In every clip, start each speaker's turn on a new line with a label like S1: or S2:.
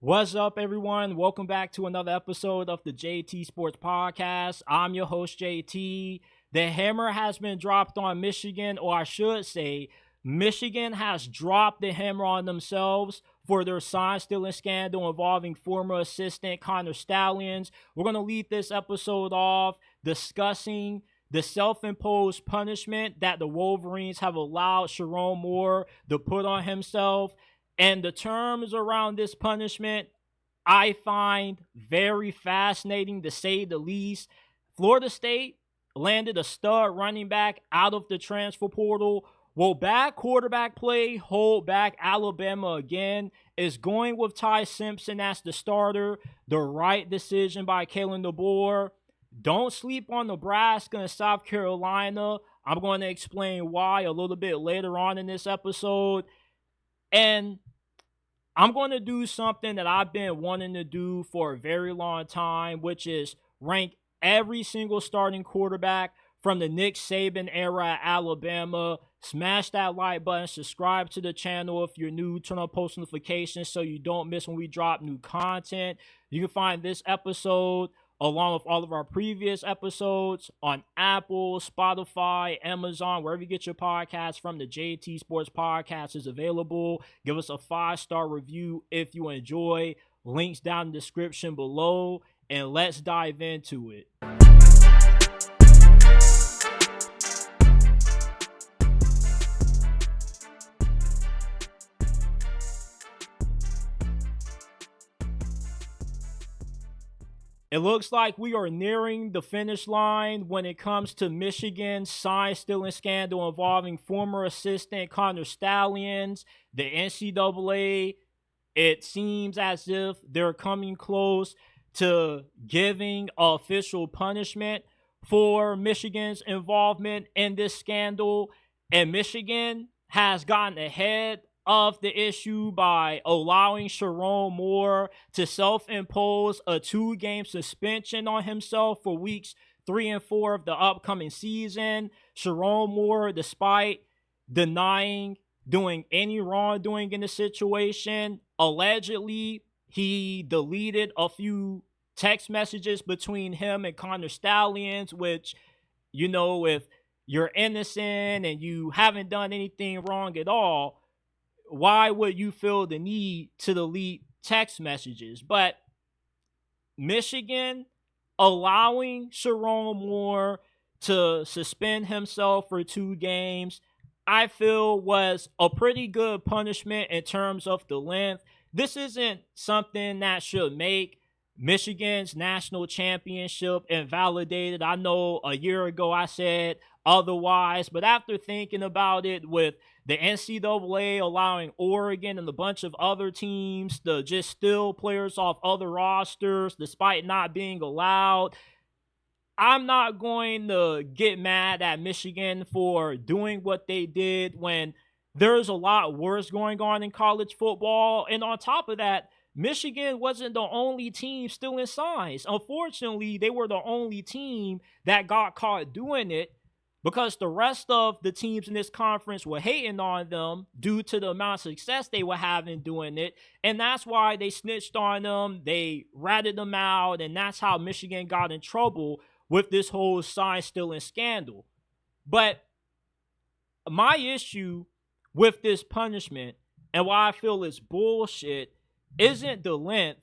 S1: What's up, everyone? Welcome back to another episode of the JT Sports Podcast. I'm your host, JT. The hammer has been dropped on Michigan, or I should say, Michigan has dropped the hammer on themselves for their sign stealing scandal involving former assistant Connor Stalions. We're going to lead this episode off discussing the self-imposed punishment that the Wolverines have allowed Sherrone Moore to put on himself. And the terms around this punishment, I find very fascinating, to say the least. Florida State landed a stud running back out of the transfer portal. Will bad quarterback play hold back Alabama again? Is going with Ty Simpson as the starter the right decision by Kalen DeBoer? Don't sleep on Nebraska and South Carolina. I'm going to explain why a little bit later on in this episode. And I'm going to do something that I've been wanting to do for a very long time, which is rank every single starting quarterback from the Nick Saban era at Alabama. Smash that like button, subscribe to the channel if you're new, turn on post notifications so you don't miss when we drop new content. You can find this episode along with all of our previous episodes on Apple, Spotify, Amazon, wherever you get your podcasts from. The JT Sports Podcast is available. Give us a 5-star review if you enjoy. Links down in the description below, and let's dive into it. It looks like we are nearing the finish line when it comes to Michigan's sign stealing scandal involving former assistant Connor Stalions. The NCAA, it seems as if they're coming close to giving official punishment for Michigan's involvement in this scandal. And Michigan has gotten ahead of the issue by allowing Sherrone Moore to self-impose a 2-game suspension on himself for weeks 3 and 4 of the upcoming season. Sherrone Moore, despite denying doing any wrongdoing in the situation, allegedly he deleted a few text messages between him and Connor Stalions, which, you know, if you're innocent and you haven't done anything wrong at all, why would you feel the need to delete text messages? But Michigan allowing Sherrone Moore to suspend himself for 2 games, I feel was a pretty good punishment in terms of the length. This isn't something that should make Michigan's national championship invalidated. I know a year ago I said otherwise, but after thinking about it, with the NCAA allowing Oregon and a bunch of other teams to just steal players off other rosters despite not being allowed, I'm not going to get mad at Michigan for doing what they did when there's a lot worse going on in college football. And on top of that, Michigan wasn't the only team stealing signs. Unfortunately, they were the only team that got caught doing it, because the rest of the teams in this conference were hating on them due to the amount of success they were having doing it. And that's why they snitched on them. They ratted them out. And that's how Michigan got in trouble with this whole sign stealing scandal. But my issue with this punishment and why I feel it's bullshit isn't the length,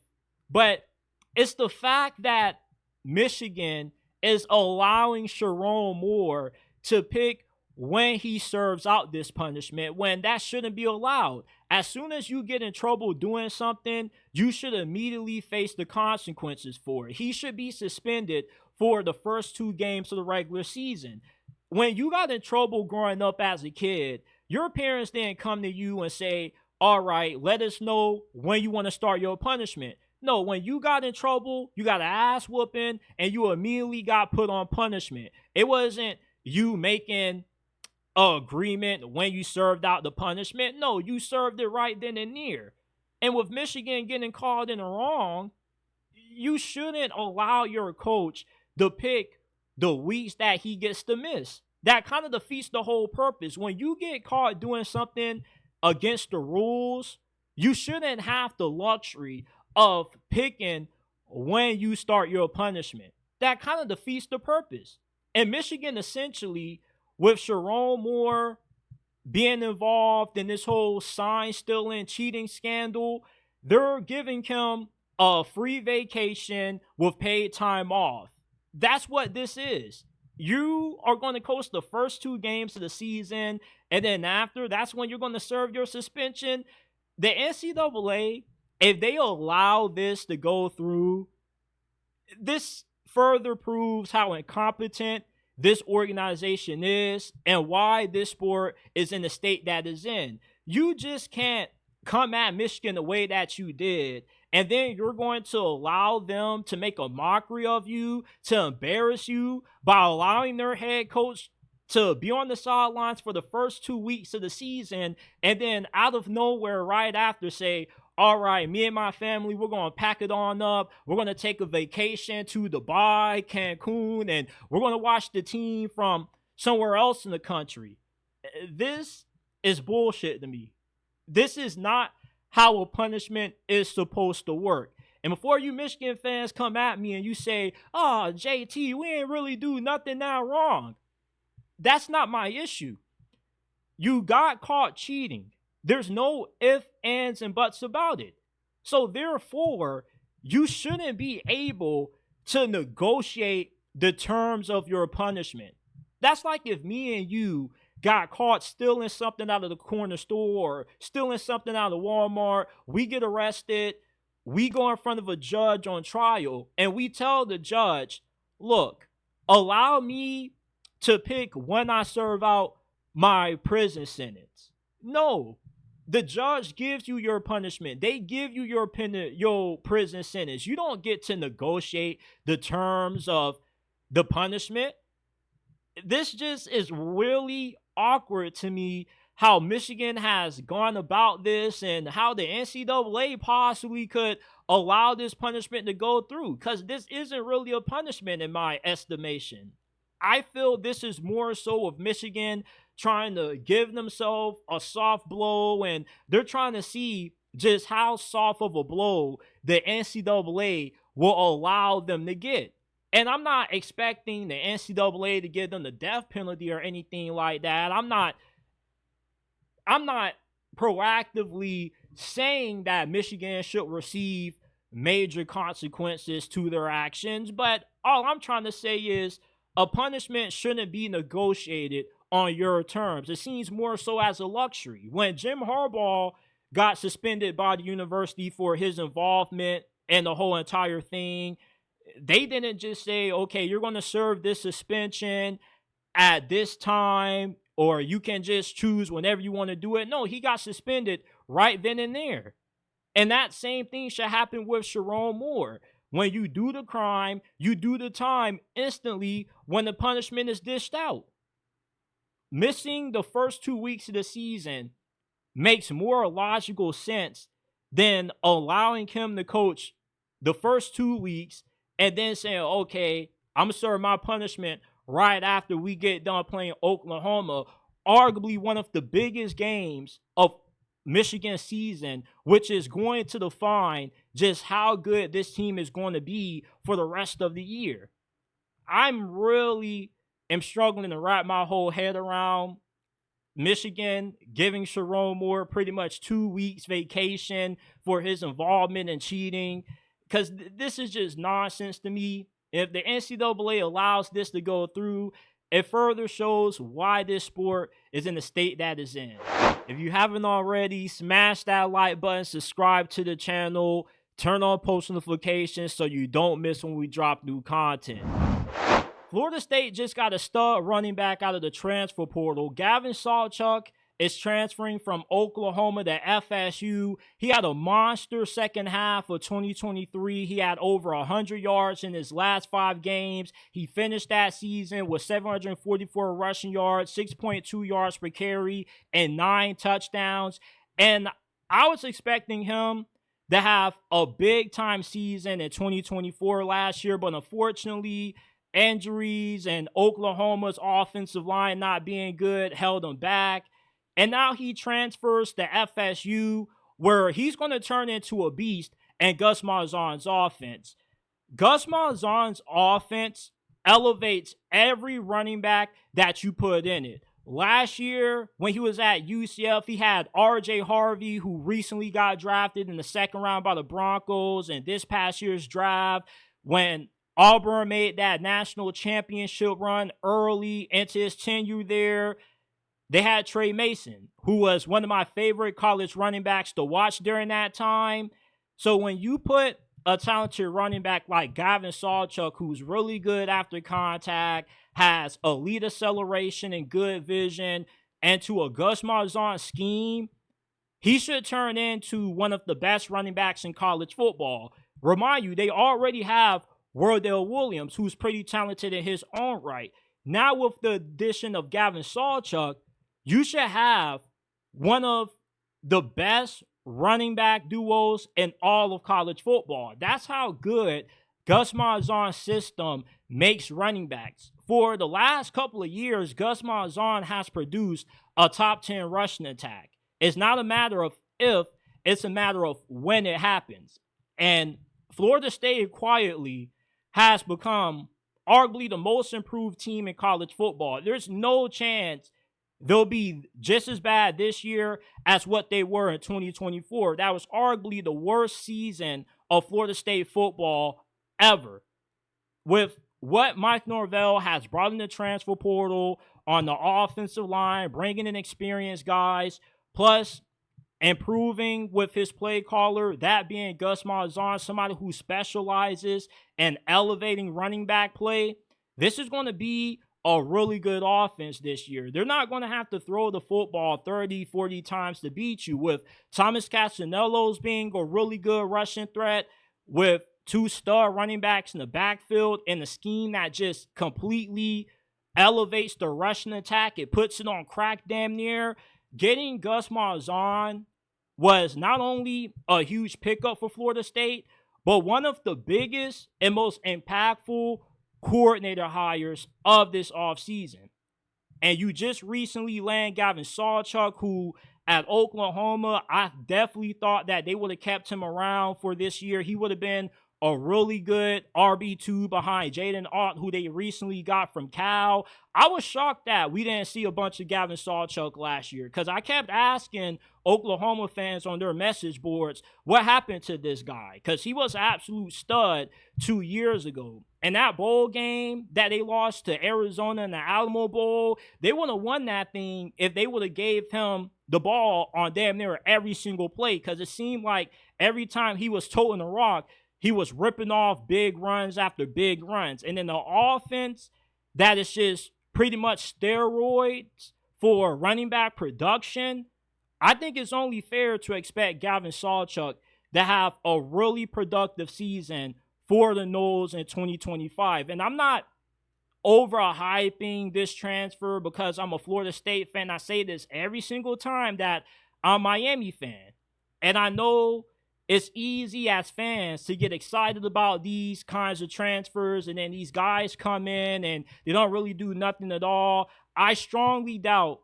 S1: but it's the fact that Michigan is allowing Sherrone Moore to pick when he serves out this punishment, when that shouldn't be allowed. As soon as you get in trouble doing something, you should immediately face the consequences for it. He should be suspended for the first 2 games of the regular season. When you got in trouble growing up as a kid, your parents didn't come to you and say, all right, let us know when you want to start your punishment. No, when you got in trouble, you got an ass whooping and you immediately got put on punishment. It wasn't you making an agreement when you served out the punishment. No, you served it right then and there. And with Michigan getting called in the wrong, you shouldn't allow your coach to pick the weeks that he gets to miss. That kind of defeats the whole purpose. When you get caught doing something against the rules, you shouldn't have the luxury of picking when you start your punishment. That kind of defeats the purpose. And Michigan, essentially, with Sherrone Moore being involved in this whole sign stealing, cheating scandal, they're giving him a free vacation with paid time off. That's what this is. You are going to coach the first 2 games of the season, and then after, that's when you're going to serve your suspension. The NCAA, if they allow this to go through, this further proves how incompetent this organization is and why this sport is in the state that is in. You just can't come at Michigan the way that you did, and then you're going to allow them to make a mockery of you, to embarrass you by allowing their head coach to be on the sidelines for the first 2 weeks of the season, and then out of nowhere right after say, all right, me and my family, we're going to pack it on up. We're going to take a vacation to Dubai, Cancun, and we're going to watch the team from somewhere else in the country. This is bullshit to me. This is not how a punishment is supposed to work. And before you Michigan fans come at me and you say, oh, JT, we ain't really do nothing that wrong. That's not my issue. You got caught cheating. There's no ifs, ands, and buts about it. So therefore, you shouldn't be able to negotiate the terms of your punishment. That's like if me and you got caught stealing something out of the corner store or stealing something out of Walmart. We get arrested. We go in front of a judge on trial, and we tell the judge, look, allow me to pick when I serve out my prison sentence. No. The judge gives you your punishment. They give you your prison sentence. You don't get to negotiate the terms of the punishment. This just is really awkward to me how Michigan has gone about this and how the NCAA possibly could allow this punishment to go through, because this isn't really a punishment in my estimation. I feel this is more so of Michigan trying to give themselves a soft blow, and they're trying to see just how soft of a blow the NCAA will allow them to get. And I'm not expecting the NCAA to give them the death penalty or anything like that. I'm not proactively saying that Michigan should receive major consequences to their actions, but all I'm trying to say is a punishment shouldn't be negotiated on your terms. It seems more so as a luxury. When Jim Harbaugh got suspended by the university for his involvement in the whole entire thing, they didn't just say, okay, you're going to serve this suspension at this time, or you can just choose whenever you want to do it. No, he got suspended right then and there. And that same thing should happen with Sherrone Moore. When you do the crime, you do the time instantly when the punishment is dished out. Missing the first 2 weeks of the season makes more logical sense than allowing him to coach the first 2 weeks and then saying, okay, I'm going to serve my punishment right after we get done playing Oklahoma, arguably one of the biggest games of Michigan season, which is going to define just how good this team is going to be for the rest of the year. I'm really struggling to wrap my whole head around Michigan giving Sherrone Moore pretty much 2 weeks vacation for his involvement in cheating, because this is just nonsense to me. If the NCAA allows this to go through, it further shows why this sport is in the state that it's in. If you haven't already, smash that like button, subscribe to the channel, turn on post notifications so you don't miss when we drop new content. Florida State just got a stud running back out of the transfer portal. Gavin Sawchuck is transferring from Oklahoma to FSU. He had a monster second half of 2023. He had over 100 yards in his last 5 games. He finished that season with 744 rushing yards, 6.2 yards per carry, and 9 touchdowns. And I was expecting him to have a big-time season in 2024 last year, but unfortunately, injuries and Oklahoma's offensive line not being good held him back. And now he transfers to FSU, where he's going to turn into a beast and Gus Malzahn's offense. Gus Malzahn's offense elevates every running back that you put in it. Last year, when he was at UCF, he had R.J. Harvey, who recently got drafted in the second round by the Broncos. And this past year's draft, when Auburn made that national championship run early into his tenure there, they had Trey Mason, who was one of my favorite college running backs to watch during that time. So when you put a talented running back like Gavin Sawchuck, who's really good after contact, has elite acceleration and good vision, and to a Gus Malzahn scheme, he should turn into one of the best running backs in college football. Remind you, they already have Wardell Williams, who's pretty talented in his own right. Now with the addition of Gavin Sawchuck, you should have one of the best running back duos in all of college football. That's how good Gus Malzahn's system makes running backs. For the last couple of years, Gus Malzahn has produced a top 10 rushing attack. It's not a matter of if, it's a matter of when it happens. And Florida State quietly has become arguably the most improved team in college football. There's no chance they'll be just as bad this year as what they were in 2024. That was arguably the worst season of Florida State football ever. With what Mike Norvell has brought in the transfer portal on the offensive line, bringing in experienced guys, plus improving with his play caller, that being Gus Malzahn, somebody who specializes in elevating running back play, this is going to be a really good offense this year. They're not going to have to throw the football 30, 40 times to beat you, with Thomas Castellanos being a really good rushing threat, with two star running backs in the backfield, in a scheme that just completely elevates the rushing attack. It puts it on crack damn near. Getting Gus Malzahn was not only a huge pickup for Florida State, but one of the biggest and most impactful coordinator hires of this offseason. And you just recently land Gavin Sawchuck, who at Oklahoma, I definitely thought that they would have kept him around for this year. He would have been a really good RB2 behind Jaden Ott, who they recently got from Cal. I was shocked that we didn't see a bunch of Gavin Sawchuck last year, because I kept asking Oklahoma fans on their message boards, what happened to this guy? Because he was an absolute stud 2 years ago. And that bowl game that they lost to Arizona in the Alamo Bowl, they would have won that thing if they would have gave him the ball on damn near every single play, because it seemed like every time he was toting the rock, he was ripping off big runs after big runs. And then the offense that is just pretty much steroids for running back production, I think it's only fair to expect Gavin Sawchuck to have a really productive season for the Noles in 2025. And I'm not overhyping this transfer because I'm a Florida State fan. I say this every single time that I'm a Miami fan. And I know it's easy as fans to get excited about these kinds of transfers, and then these guys come in and they don't really do nothing at all. I strongly doubt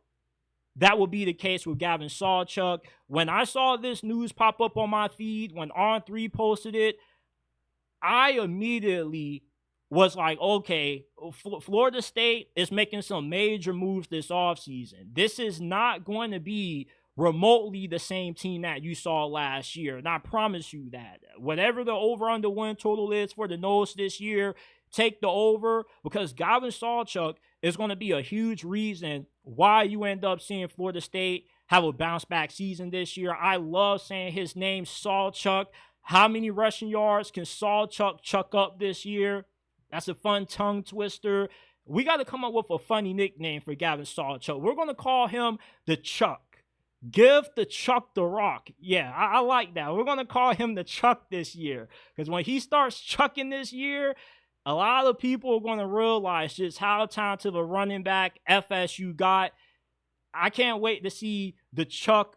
S1: that will be the case with Gavin Sawchuck. When I saw this news pop up on my feed, when On3 posted it, I immediately was like, okay, Florida State is making some major moves this offseason. This is not going to be remotely the same team that you saw last year. And I promise you that. Whatever the over-under win total is for the Noles this year, take the over, because Gavin Sawchuck is going to be a huge reason why you end up seeing Florida State have a bounce-back season this year. I love saying his name, Sawchuck. How many rushing yards can Sawchuck chuck up this year? That's a fun tongue twister. We got to come up with a funny nickname for Gavin Sawchuck. We're going to call him the Chuck. Give the Chuck the rock. Yeah, I like that. We're going to call him the Chuck this year, because when he starts chucking this year, a lot of people are going to realize just how talented a running back FSU got. I can't wait to see the Chuck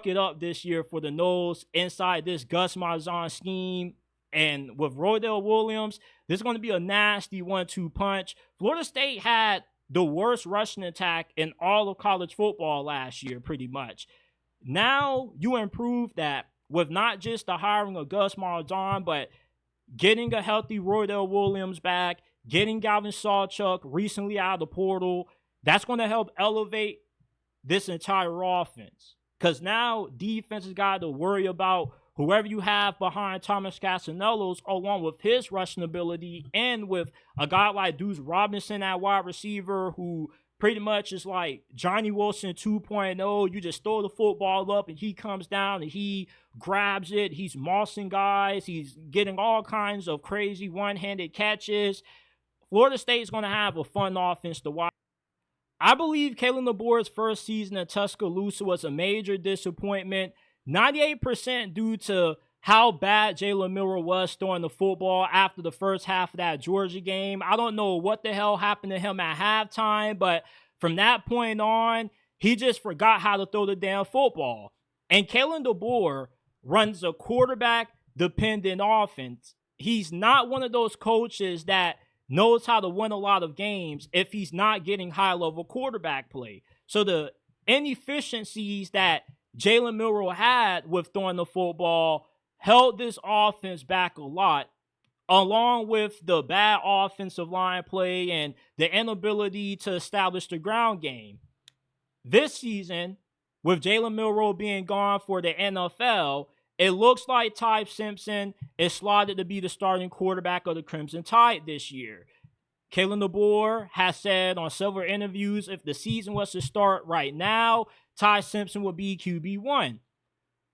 S1: it up this year for the Noles inside this Gus Malzahn scheme. And with Wardell Williams, this is going to be a nasty 1-2 punch. Florida State had the worst rushing attack in all of college football last year, pretty much. Now you improve that with not just the hiring of Gus Malzahn, but getting a healthy Roydell Williams back, getting Gavin Sawchuck recently out of the portal, that's going to help elevate this entire offense. Because now defense has got to worry about whoever you have behind Thomas Castanelos, along with his rushing ability, and with a guy like Deuce Robinson at wide receiver, who pretty much is like Johnny Wilson 2.0. You just throw the football up and he comes down and he grabs it. He's mossing guys. He's getting all kinds of crazy one-handed catches. Florida State is going to have a fun offense to watch. I believe Kalen DeBoer's first season in Tuscaloosa was a major disappointment, 98% due to how bad Jalen Milroe was throwing the football after the first half of that Georgia game. I don't know what the hell happened to him at halftime, but from that point on, he just forgot how to throw the damn football. And Kalen DeBoer runs a quarterback-dependent offense. He's not one of those coaches that knows how to win a lot of games if he's not getting high-level quarterback play. So the inefficiencies that Jalen Milroe had with throwing the football held this offense back a lot, along with the bad offensive line play and the inability to establish the ground game. This season, with Jalen Milroe being gone for the NFL, it looks like Ty Simpson is slotted to be the starting quarterback of the Crimson Tide this year. Kalen DeBoer has said on several interviews if the season was to start right now, Ty Simpson would be QB1.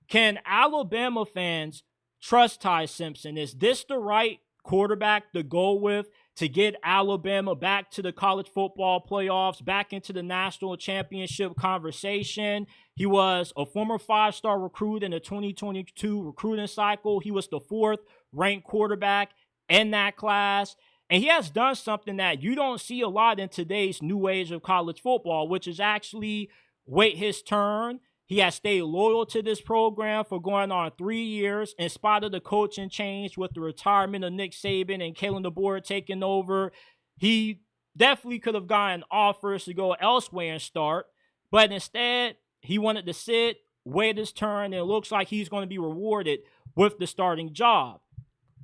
S1: Can Alabama fans trust Ty Simpson? Is this the right quarterback to go with to get Alabama back to the college football playoffs, back into the national championship conversation? He was a former 5-star recruit in the 2022 recruiting cycle. He was the 4th ranked quarterback in that class. And he has done something that you don't see a lot in today's new age of college football, which is actually wait his turn. He has stayed loyal to this program for going on 3 years in spite of the coaching change with the retirement of Nick Saban and Kalen DeBoer taking over. He definitely could have gotten offers to go elsewhere and start, but instead he wanted to sit, wait his turn, and it looks like he's going to be rewarded with the starting job.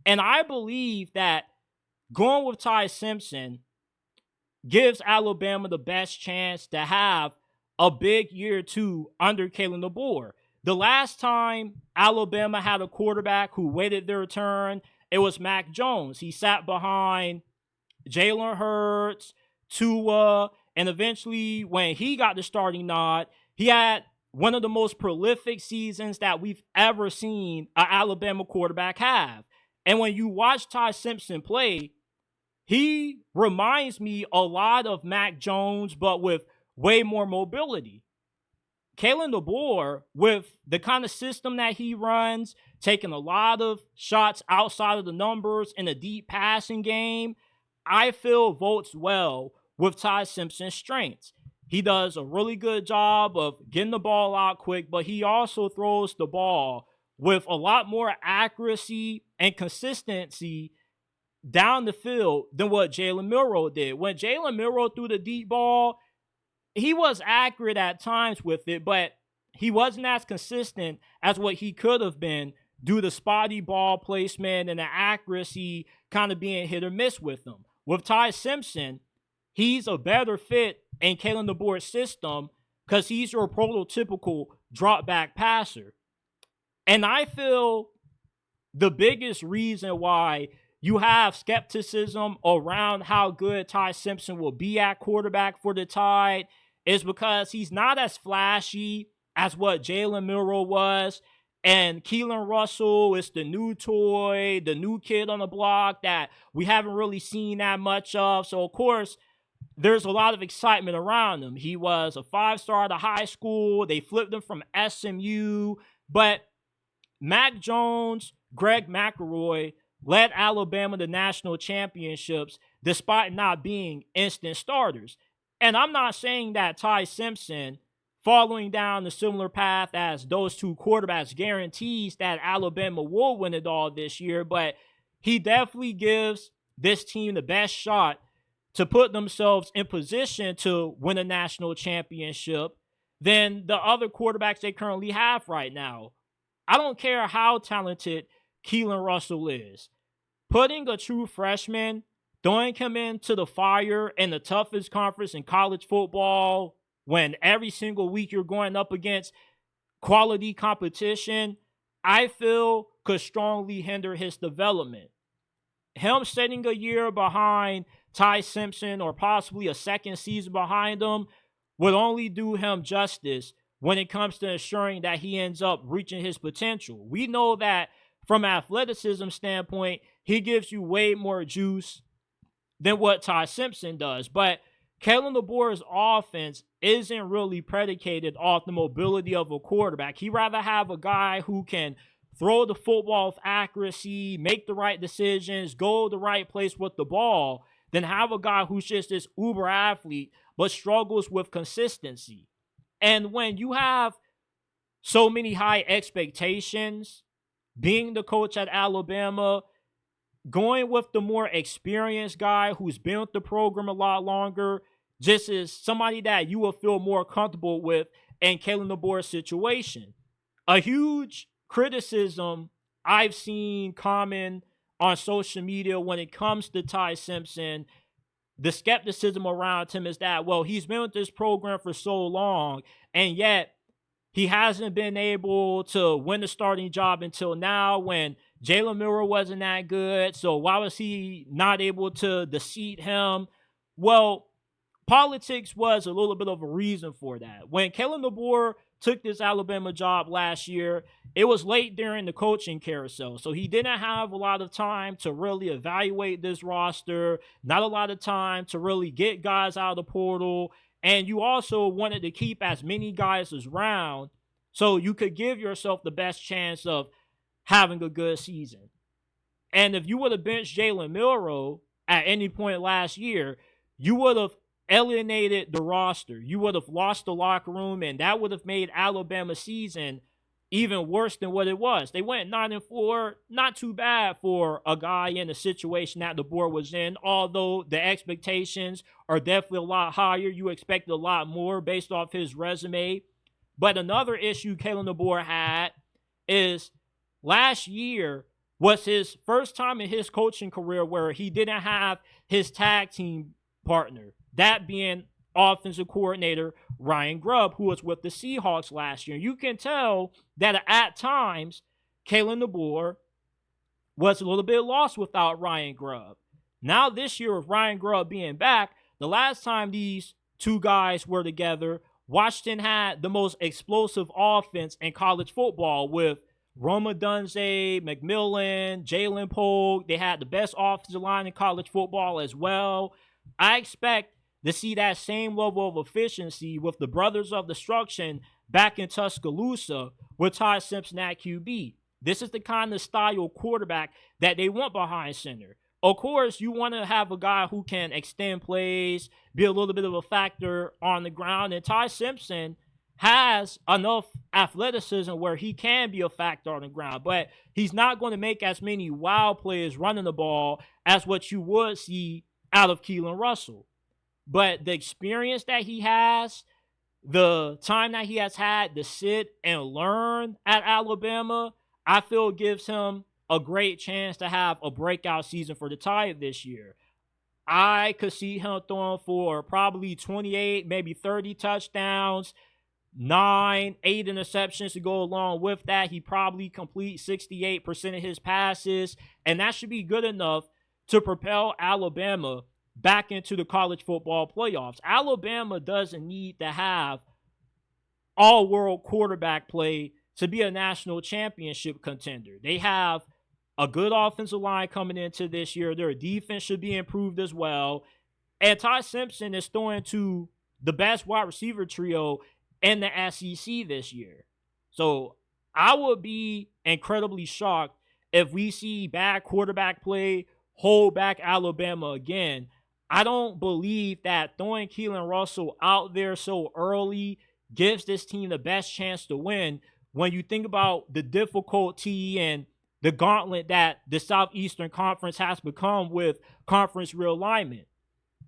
S1: And I believe that going with Ty Simpson gives Alabama the best chance to have a big year two under Kalen DeBoer. The last time Alabama had a quarterback who waited their turn, it was Mac Jones. He sat behind Jalen Hurts, Tua, and eventually when he got the starting nod, he had one of the most prolific seasons that we've ever seen an Alabama quarterback have. And when you watch Ty Simpson play, he reminds me a lot of Mac Jones, but with way more mobility. Kalen DeBoer, with the kind of system that he runs, taking a lot of shots outside of the numbers in a deep passing game, I feel votes well with Ty Simpson's strengths. He does a really good job of getting the ball out quick, but he also throws the ball with a lot more accuracy and consistency down the field than what Jalen Milroe did. When Jalen Milroe threw the deep ball, he was accurate at times with it, but he wasn't as consistent as what he could have been due to spotty ball placement and the accuracy kind of being hit or miss with him. With Ty Simpson, he's a better fit in Kalen DeBoer's system because he's your prototypical drop back passer. And I feel the biggest reason why you have skepticism around how good Ty Simpson will be at quarterback for the Tide is because he's not as flashy as what Jalen Milroe was. And Keelan Russell is the new toy, the new kid on the block that we haven't really seen that much of. So, of course, there's a lot of excitement around him. He was a 5-star out of high school. They flipped him from SMU. But Mac Jones, Greg McElroy led Alabama to national championships despite not being instant starters. And I'm not saying that Ty Simpson, following down the similar path as those two quarterbacks, guarantees that Alabama will win it all this year, but he definitely gives this team the best shot to put themselves in position to win a national championship than the other quarterbacks they currently have right now. I don't care how talented Keelan Russell is. Putting a true freshman, throwing him into the fire in the toughest conference in college football, when every single week you're going up against quality competition, I feel could strongly hinder his development. Him sitting a year behind Ty Simpson or possibly a second season behind him would only do him justice when it comes to ensuring that he ends up reaching his potential. We know that from an athleticism standpoint, he gives you way more juice than what Ty Simpson does. But Kalen DeBoer's offense isn't really predicated off the mobility of a quarterback. He'd rather have a guy who can throw the football with accuracy, make the right decisions, go the right place with the ball, than have a guy who's just this uber athlete but struggles with consistency. And when you have so many high expectations, being the coach at Alabama, going with the more experienced guy who's been with the program a lot longer, just is somebody that you will feel more comfortable with in Kalen DeBoer's situation. A huge criticism I've seen common on social media when it comes to Ty Simpson, the skepticism around him is that, well, he's been with this program for so long, and yet he hasn't been able to win the starting job until now when Jalen Miller wasn't that good. So why was he not able to seat him? Well, politics was a little bit of a reason for that. When Kalen DeBoer took this Alabama job last year, it was late during the coaching carousel. So he didn't have a lot of time to really evaluate this roster, not a lot of time to really get guys out of the portal. And you also wanted to keep as many guys as around so you could give yourself the best chance of having a good season. And if you would have benched Jalen Milroe at any point last year, you would have alienated the roster. You would have lost the locker room, and that would have made Alabama's season even worse than what it was. They went 9-4, not too bad for a guy in the situation that DeBoer was in, although the expectations are definitely a lot higher. You expected a lot more based off his resume. But another issue Kalen DeBoer had is last year was his first time in his coaching career where he didn't have his tag team partner, that being offensive coordinator Ryan Grubb, who was with the Seahawks last year. You can tell that at times Kalen DeBoer was a little bit lost without Ryan Grubb. Now this year with Ryan Grubb being back, the last time these two guys were together, Washington had the most explosive offense in college football with Roma Dunze, McMillan, Jalen Pogue. They had the best offensive line in college football as well. I expect to see that same level of efficiency with the Brothers of Destruction back in Tuscaloosa with Ty Simpson at QB. This is the kind of style quarterback that they want behind center. Of course, you want to have a guy who can extend plays, be a little bit of a factor on the ground, and Ty Simpson has enough athleticism where he can be a factor on the ground, but he's not going to make as many wild plays running the ball as what you would see out of Keelan Russell. But the experience that he has, the time that he has had to sit and learn at Alabama, I feel gives him a great chance to have a breakout season for the Tide this year. I could see him throwing for probably 28, maybe 30 touchdowns, 8 interceptions to go along with that. He probably completes 68% of his passes, and that should be good enough to propel Alabama back into the college football playoffs. Alabama doesn't need to have all-world quarterback play to be a national championship contender. They have a good offensive line coming into this year. Their defense should be improved as well. And Ty Simpson is throwing to the best wide receiver trio in the SEC this year. So I would be incredibly shocked if we see bad quarterback play hold back Alabama again. I don't believe that throwing Keelan Russell out there so early gives this team the best chance to win when you think about the difficulty and the gauntlet that the Southeastern Conference has become with conference realignment.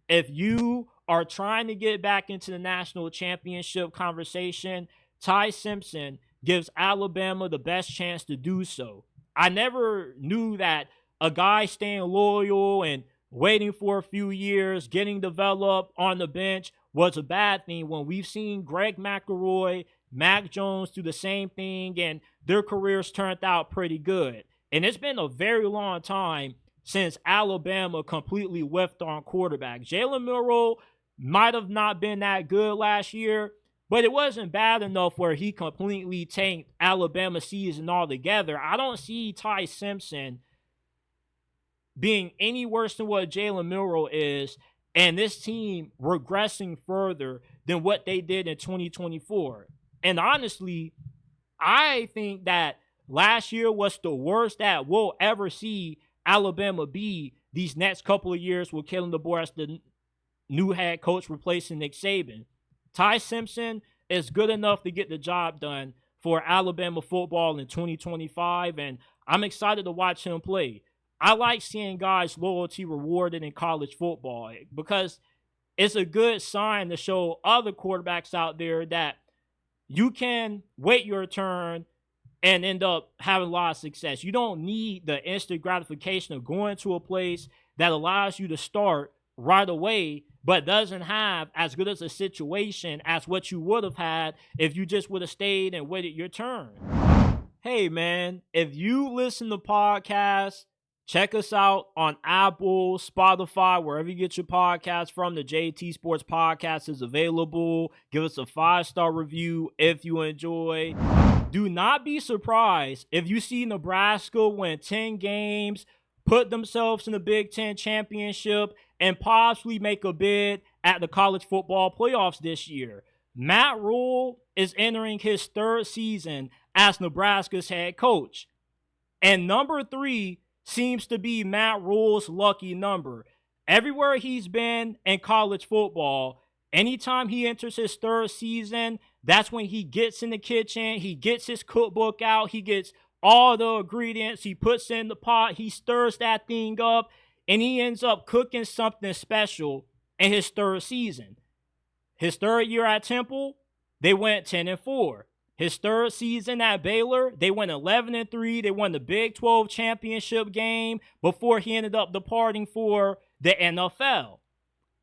S1: If you are trying to get back into the national championship conversation, Ty Simpson gives Alabama the best chance to do so. I never knew that a guy staying loyal and waiting for a few years, getting developed on the bench was a bad thing when we've seen Greg McElroy, Mac Jones do the same thing, and their careers turned out pretty good. And it's been a very long time since Alabama completely whiffed on quarterback. Jalen Milroe might have not been that good last year, but it wasn't bad enough where he completely tanked Alabama's season altogether. I don't see Ty Simpson being any worse than what Jalen Milroe is, and this team regressing further than what they did in 2024. And honestly, I think that last year was the worst that we'll ever see Alabama be these next couple of years with Kalen DeBoer as the new head coach replacing Nick Saban. Ty Simpson is good enough to get the job done for Alabama football in 2025, and I'm excited to watch him play. I like seeing guys' loyalty rewarded in college football because it's a good sign to show other quarterbacks out there that you can wait your turn and end up having a lot of success. You don't need the instant gratification of going to a place that allows you to start right away, but doesn't have as good as a situation as what you would have had if you just would have stayed and waited your turn. Hey, man, if you listen to podcasts, check us out on Apple, Spotify, wherever you get your podcasts from. The JT Sports Podcast is available. Give us a 5-star review if you enjoy. Do not be surprised if you see Nebraska win 10 games, put themselves in the Big Ten championship, and possibly make a bid at the college football playoffs this year. Matt Rhule is entering his 3rd season as Nebraska's head coach. And number 3 seems to be Matt Rhule's lucky number. Everywhere he's been in college football, anytime he enters his 3rd season, that's when he gets in the kitchen, he gets his cookbook out, he gets all the ingredients, he puts in the pot, he stirs that thing up, and he ends up cooking something special in his 3rd season. His 3rd year at Temple, they went 10-4. His 3rd season at Baylor, they went 11-3. They won the Big 12 championship game before he ended up departing for the NFL.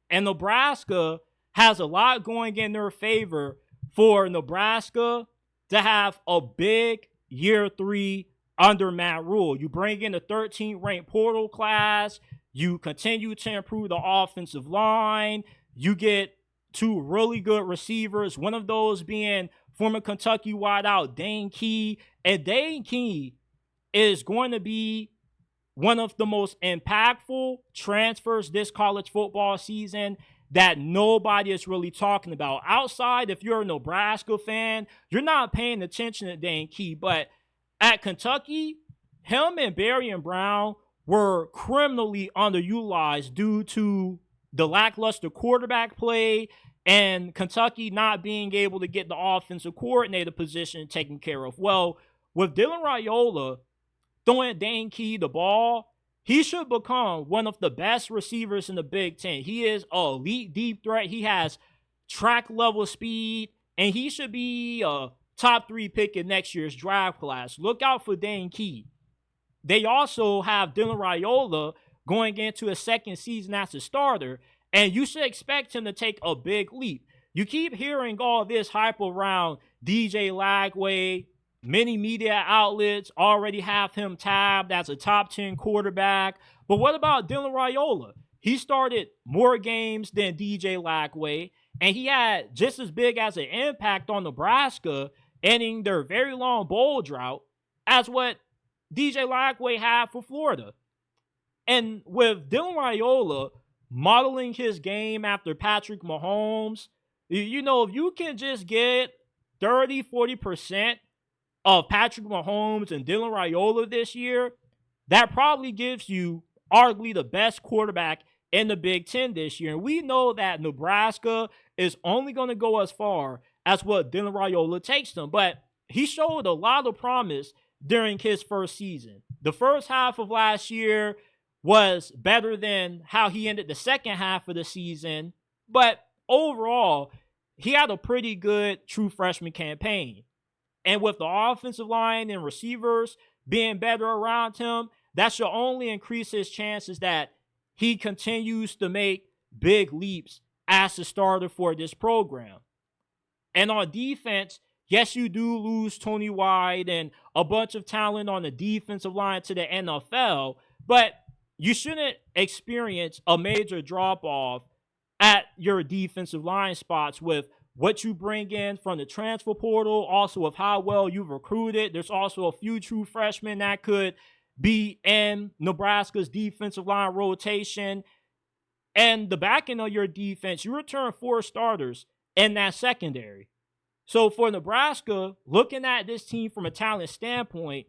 S1: And Nebraska has a lot going in their favor for Nebraska to have a big year 3 under Matt Rhule. You bring in the 13th ranked portal class. You continue to improve the offensive line. You get 2 really good receivers, one of those being former Kentucky wideout Dane Key. And Dane Key is going to be one of the most impactful transfers this college football season that nobody is really talking about. Outside, if you're a Nebraska fan, you're not paying attention to Dane Key. But at Kentucky, him and Barry Brown were criminally underutilized due to the lackluster quarterback play and Kentucky not being able to get the offensive coordinator position taken care of. Well, with Dylan Raiola throwing Dane Key the ball, he should become one of the best receivers in the Big Ten. He is an elite deep threat. He has track level speed, and he should be a top 3 pick in next year's draft class. Look out for Dane Key. They also have Dylan Raiola going into his 2nd season as a starter, and you should expect him to take a big leap. You keep hearing all this hype around DJ Lagway. Many media outlets already have him tabbed as a top 10 quarterback. But what about Dylan Raiola? He started more games than DJ Lagway, and he had just as big as an impact on Nebraska ending their very long bowl drought as what DJ Lagway had for Florida. And with Dylan Raiola modeling his game after Patrick Mahomes, you know, if you can just get 30-40% of Patrick Mahomes and Dylan Raiola this year, that probably gives you arguably the best quarterback in the Big Ten this year. And we know that Nebraska is only going to go as far as what Dylan Raiola takes them. But he showed a lot of promise during his 1st season. The first half of last year was better than how he ended the 2nd half of the season. But overall, he had a pretty good true freshman campaign. And with the offensive line and receivers being better around him, that should only increase his chances that he continues to make big leaps as a starter for this program. And on defense, yes, you do lose Tony White and a bunch of talent on the defensive line to the NFL, but you shouldn't experience a major drop-off at your defensive line spots with what you bring in from the transfer portal, also with how well you've recruited. There's also a few true freshmen that could be in Nebraska's defensive line rotation. And the back end of your defense, you return 4 starters in that secondary. So for Nebraska, looking at this team from a talent standpoint,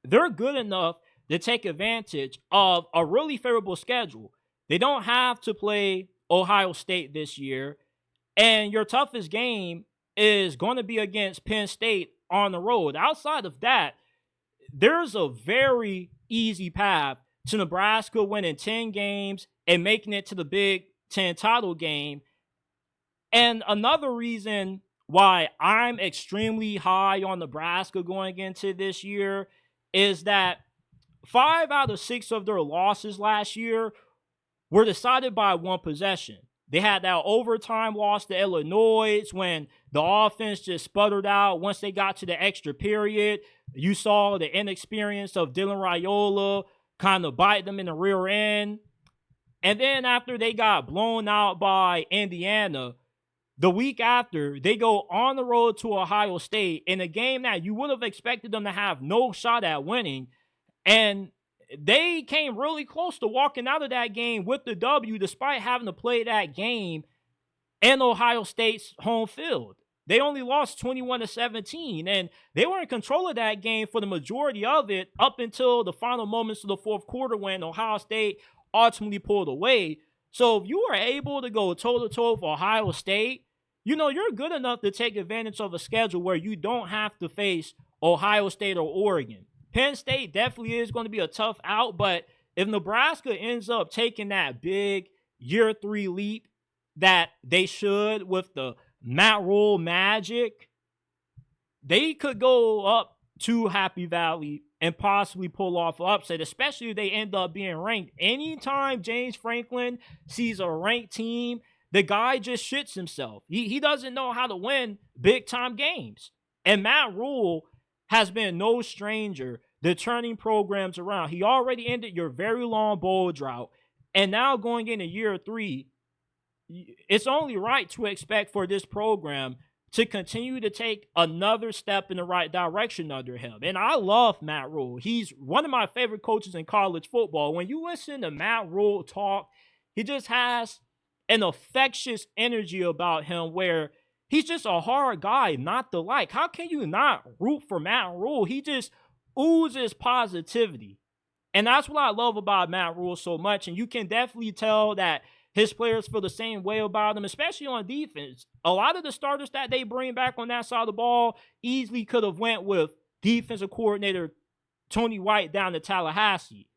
S1: they're good enough to take advantage of a really favorable schedule. They don't have to play Ohio State this year, and your toughest game is going to be against Penn State on the road. Outside of that, there's a very easy path to Nebraska winning 10 games and making it to the Big Ten title game. And another reason why I'm extremely high on Nebraska going into this year is that 5 out of 6 of their losses last year were decided by 1 possession. They had that overtime loss to Illinois when the offense just sputtered out once they got to the extra period. You saw the inexperience of Dylan Raiola kind of bite them in the rear end. And then after they got blown out by Indiana, the week after, they go on the road to Ohio State in a game that you would have expected them to have no shot at winning. And they came really close to walking out of that game with the W despite having to play that game in Ohio State's home field. They only lost 21-17, and they were in control of that game for the majority of it up until the final moments of the fourth quarter when Ohio State ultimately pulled away. So if you are able to go toe-to-toe with Ohio State, you know, you're good enough to take advantage of a schedule where you don't have to face Ohio State or Oregon. Penn State definitely is going to be a tough out, but if Nebraska ends up taking that big year 3 leap that they should with the Matt Rhule magic, they could go up to Happy Valley and possibly pull off an upset, especially if they end up being ranked. Anytime James Franklin sees a ranked team, the guy just shits himself. He doesn't know how to win big-time games. And Matt Rhule has been no stranger to turning programs around. He already ended your very long bowl drought. And now going into year 3, it's only right to expect for this program to continue to take another step in the right direction under him. And I love Matt Rhule. He's one of my favorite coaches in college football. When you listen to Matt Rhule talk, he just has an infectious energy about him where he's just a hard guy not to like. How can you not root for Matt Rhule? He just oozes positivity. And that's what I love about Matt Rhule so much. And you can definitely tell that his players feel the same way about him, especially on defense. A lot of the starters that they bring back on that side of the ball easily could have went with defensive coordinator Tony White down to Tallahassee.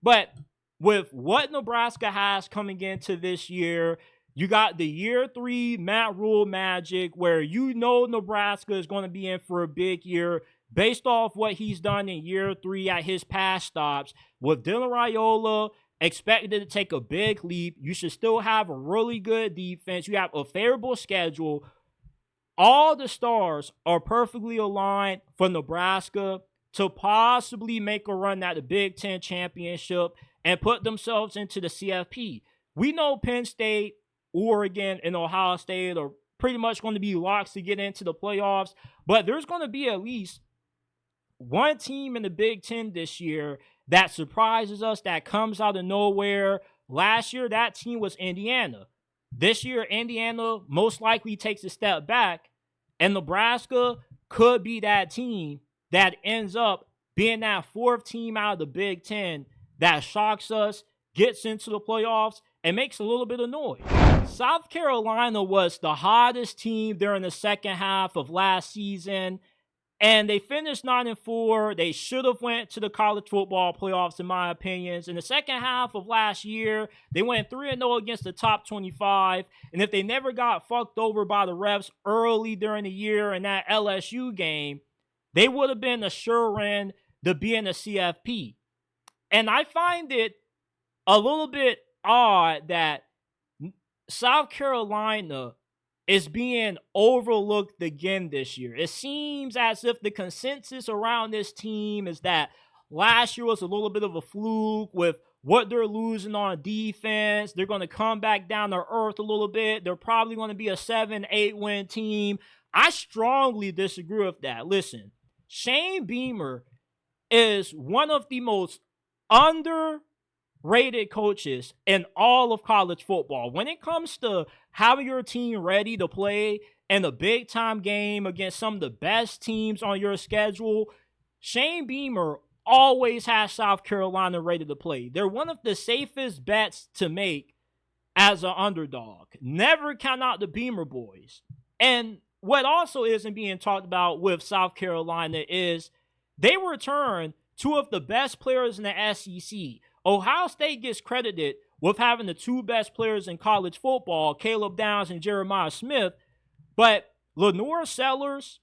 S1: But with what Nebraska has coming into this year, you got the year 3 Matt Rhule magic where you know Nebraska is going to be in for a big year based off what he's done in year 3 at his past stops. With Dylan Raiola expected to take a big leap, you should still have a really good defense. You have a favorable schedule. All the stars are perfectly aligned for Nebraska to possibly make a run at the Big Ten championship and put themselves into the CFP. We know Penn State, Oregon, and Ohio State are pretty much going to be locks to get into the playoffs, but there's going to be at least one team in the Big Ten this year that surprises us, that comes out of nowhere. Last year, that team was Indiana. This year, Indiana most likely takes a step back, and Nebraska could be that team that ends up being that 4th team out of the Big Ten that shocks us, gets into the playoffs, and makes a little bit of noise. South Carolina was the hottest team during the second half of last season, And they finished 9-4. They should have went to the college football playoffs, in my opinions. In the second half of last year, they went 3-0 against the top 25. And if they never got fucked over by the refs early during the year in that LSU game, they would have been a sure win to be in the CFP. And I find it a little bit odd that South Carolina is being overlooked again this year. It seems as if the consensus around this team is that last year was a little bit of a fluke with what they're losing on defense. They're going to come back down to earth a little bit. They're probably going to be a 7-8 win team. I strongly disagree with that. Listen, Shane Beamer is one of the most underrated coaches in all of college football. When it comes to having your team ready to play in a big time game against some of the best teams on your schedule, Shane Beamer always has South Carolina ready to play. They're one of the safest bets to make as an underdog. Never count out the Beamer boys. And what also isn't being talked about with South Carolina is they return two of the best players in the SEC. Ohio State gets credited with having the two best players in college football, Caleb Downs and Jeremiah Smith, but Lenore Sellers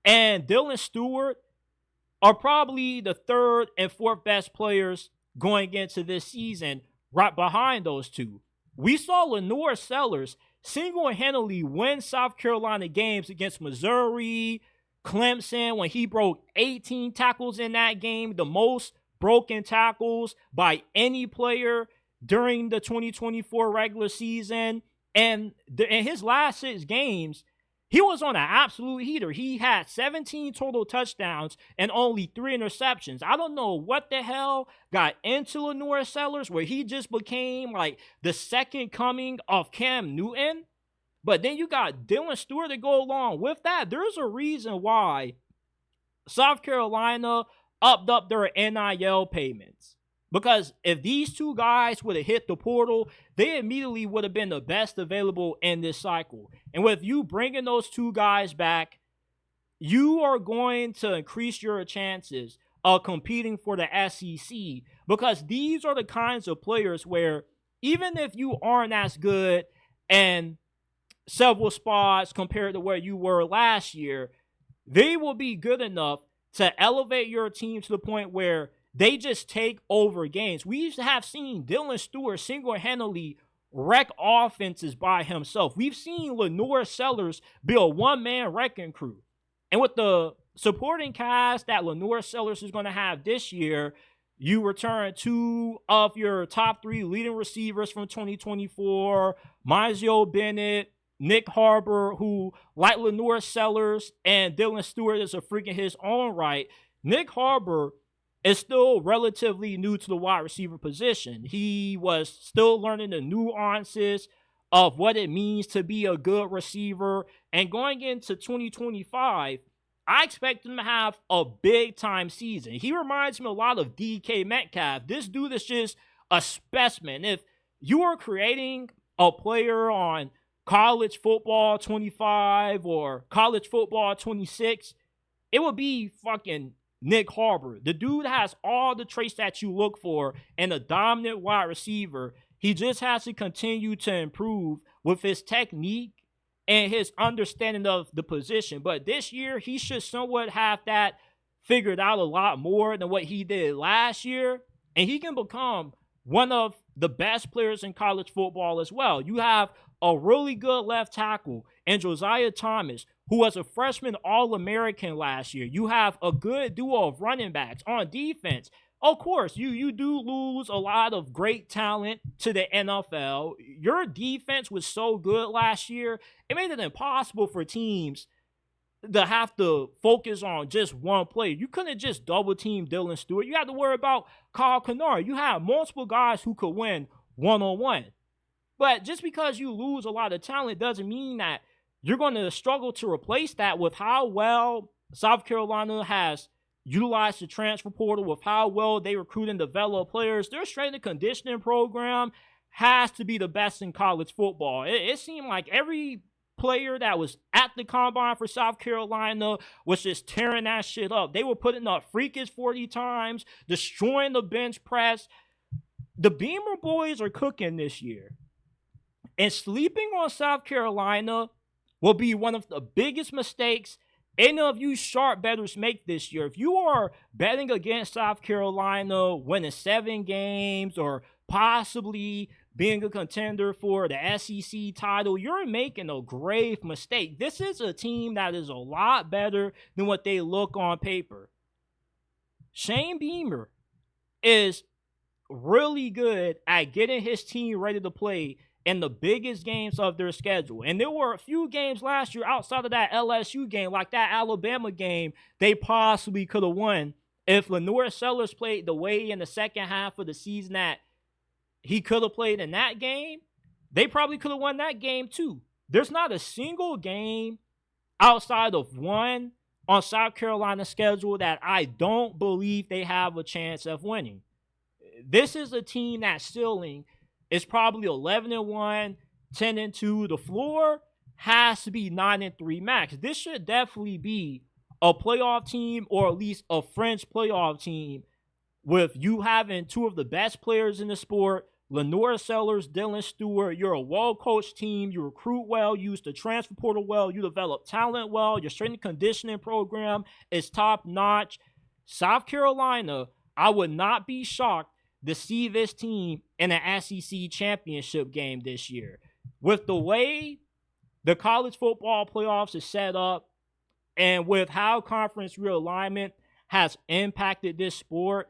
S1: and Dylan Stewart are probably the third and fourth best players going into this season, right behind those two. We saw Lenore Sellers single-handedly win South Carolina games against Missouri, Clemson, when he broke 18 tackles in that game, the most broken tackles by any player during the 2024 regular season. And in his last 6 games, he was on an absolute heater. He had 17 total touchdowns and only 3 interceptions. I don't know what the hell got into Lenore Sellers where he just became like the second coming of Cam Newton. But then you got Dylan Stewart to go along with that. There's a reason why South Carolina upped up their NIL payments. Because if these two guys would have hit the portal, they immediately would have been the best available in this cycle. And with you bringing those two guys back, you are going to increase your chances of competing for the SEC. Because these are the kinds of players where even if you aren't as good and several spots compared to where you were last year, they will be good enough to elevate your team to the point where they just take over games. We have seen Dylan Stewart single-handedly wreck offenses by himself. We've seen Lenore Sellers be a one-man wrecking crew. And with the supporting cast that Lenore Sellers is going to have this year, you return 2 of your top 3 leading receivers from 2024, Mizio Bennett, Nick Harbor, who, like Lenore Sellers and Dylan Stewart, is a freak in his own right. Nick Harbor is still relatively new to the wide receiver position. He was still learning the nuances of what it means to be a good receiver. And going into 2025, I expect him to have a big-time season. He reminds me a lot of DK Metcalf. This dude is just a specimen. If you are creating a player on College Football 25 or College Football 26, it would be fucking Nick Harbor. The dude has all the traits that you look for in a dominant wide receiver. He just has to continue to improve with his technique and his understanding of the position. But this year, he should somewhat have that figured out a lot more than what he did last year. And he can become one of the best players in college football as well. You have a really good left tackle in Josiah Thomas, who was a freshman All-American last year. You have a good duo of running backs on defense. Of course, you do lose a lot of great talent to the NFL. Your defense was so good last year, it made it impossible for teams to have to focus on just one player. You couldn't just double-team Dylan Stewart. You had to worry about Kyle Kennard. You have multiple guys who could win one-on-one. But just because you lose a lot of talent doesn't mean that you're going to struggle to replace that with how well South Carolina has utilized the transfer portal, with how well they recruit and develop players. Their strength and conditioning program has to be the best in college football. It seemed like every player that was at the combine for South Carolina was just tearing that shit up. They were putting up freakish 40 times, destroying the bench press. The Beamer boys are cooking this year. And sleeping on South Carolina will be one of the biggest mistakes any of you sharp bettors make this year. If you are betting against South Carolina winning 7 games or possibly being a contender for the SEC title, you're making a grave mistake. This is a team that is a lot better than what they look on paper. Shane Beamer is really good at getting his team ready to play in the biggest games of their schedule. And there were a few games last year outside of that LSU game, like that Alabama game, they possibly could have won if Lenore Sellers played the way in the second half of the season that he could have played in that game. They probably could have won that game too. There's not a single game outside of one on South Carolina's schedule that I don't believe they have a chance of winning. This is a team that's ceiling is probably 11-1, 10-2. The floor has to be 9-3 max. This should definitely be a playoff team, or at least a French playoff team, with you having 2 of the best players in the sport, Lenore Sellers, Dylan Stewart. You're a well-coached team. You recruit well. You use the transfer portal well. You develop talent well. Your strength and conditioning program is top-notch. South Carolina, I would not be shocked to see this team in an SEC championship game this year. With the way the college football playoffs is set up and with how conference realignment has impacted this sport,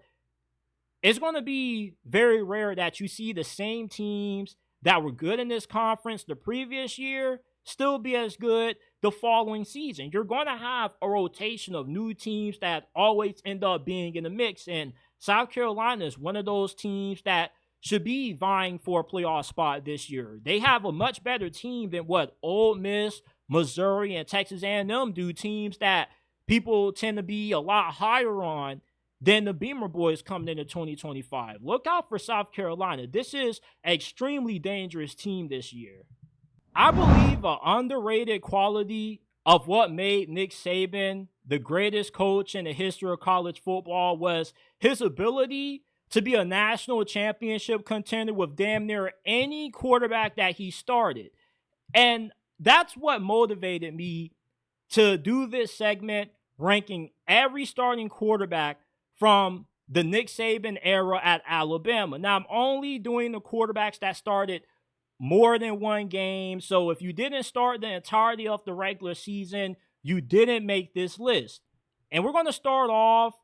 S1: it's going to be very rare that you see the same teams that were good in this conference the previous year still be as good the following season. You're going to have a rotation of new teams that always end up being in the mix, and South Carolina is one of those teams that should be vying for a playoff spot this year. They have a much better team than what Ole Miss, Missouri, and Texas A&M do, teams that people tend to be a lot higher on than the Beamer boys coming into 2025. Look out for South Carolina. This is an extremely dangerous team this year. I believe an underrated quality of what made Nick Saban the greatest coach in the history of college football was his ability to be a national championship contender with damn near any quarterback that he started. And that's what motivated me to do this segment, ranking every starting quarterback from the Nick Saban era at Alabama. Now, I'm only doing the quarterbacks that started more than one game. So if you didn't start the entirety of the regular season, you didn't make this list. And we're going to start off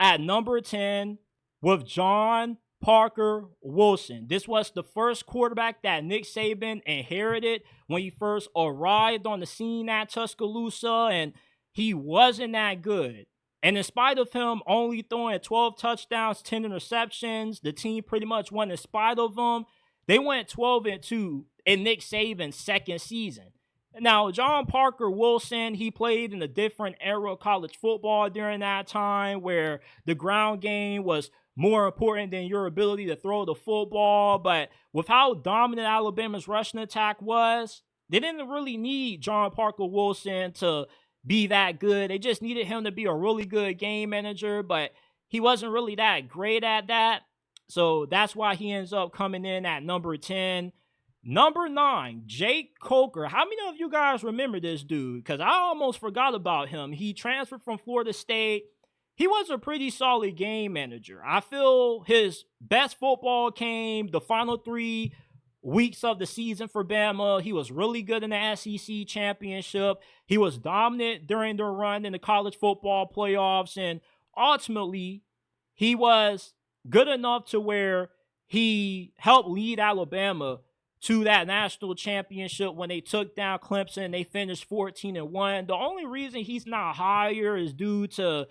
S1: at number 10 with John Parker Wilson. This was the first quarterback that Nick Saban inherited when he first arrived on the scene at Tuscaloosa, and he wasn't that good. And in spite of him only throwing 12 touchdowns, 10 interceptions, the team pretty much won in spite of him. They went 12-2 in Nick Saban's second season. Now, John Parker Wilson, he played in a different era of college football during that time where the ground game was more important than your ability to throw the football. But with how dominant Alabama's rushing attack was, they didn't really need John Parker Wilson to be that good. They just needed him to be a really good game manager, but he wasn't really that great at that. So that's why he ends up coming in at number 10. Number 9, Jake Coker. How many of you guys remember this dude? Because I almost forgot about him. He transferred from Florida State. He was a pretty solid game manager. I feel his best football came the final 3 weeks of the season for Bama. He was really good in the SEC championship. He was dominant during the run in the college football playoffs. And ultimately, he was good enough to where he helped lead Alabama to that national championship when they took down Clemson. They finished 14-1. The only reason he's not higher is due to,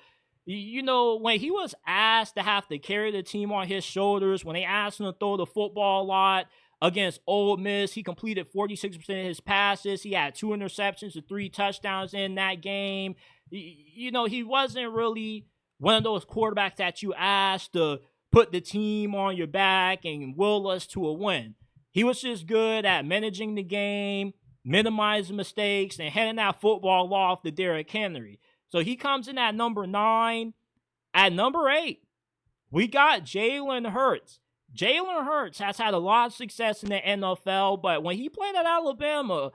S1: you know, when he was asked to have to carry the team on his shoulders, when they asked him to throw the football a lot against Ole Miss, he completed 46% of his passes. He had 2 interceptions and 3 touchdowns in that game. You know, he wasn't really one of those quarterbacks that you asked to put the team on your back and will us to a win. He was just good at managing the game, minimizing mistakes and handing that football off to Derrick Henry. So he comes in at number 9. At number 8, we got Jalen Hurts. Jalen Hurts has had a lot of success in the NFL, but when he played at Alabama,